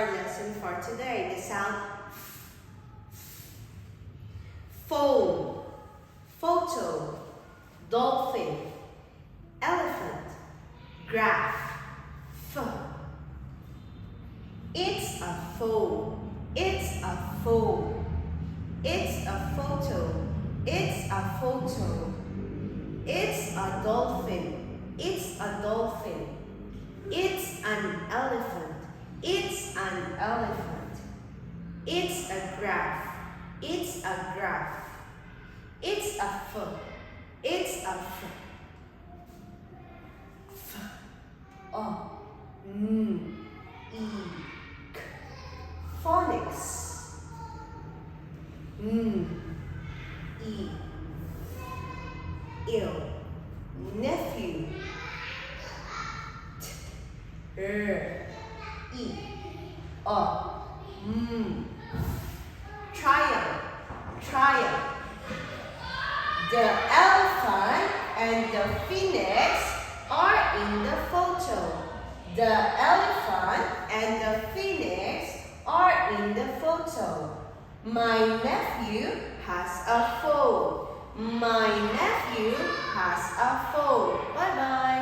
our lesson for today. The sound phone, photo, dolphin, elephant, graph, It's a phone, it's a phone. It's a photo, it's a photo. It's a dolphin, it's a dolphin. It's an elephant, it's an elephant. It's a graph, it's a graph. It's a it's a k. Phonics. Ill. Nephew. Triumph. Triumph. The elephant and the phoenix are in the photo. The elephant and the phoenix are in the photo. My nephew has a phone. My nephew has a phone. Bye-bye.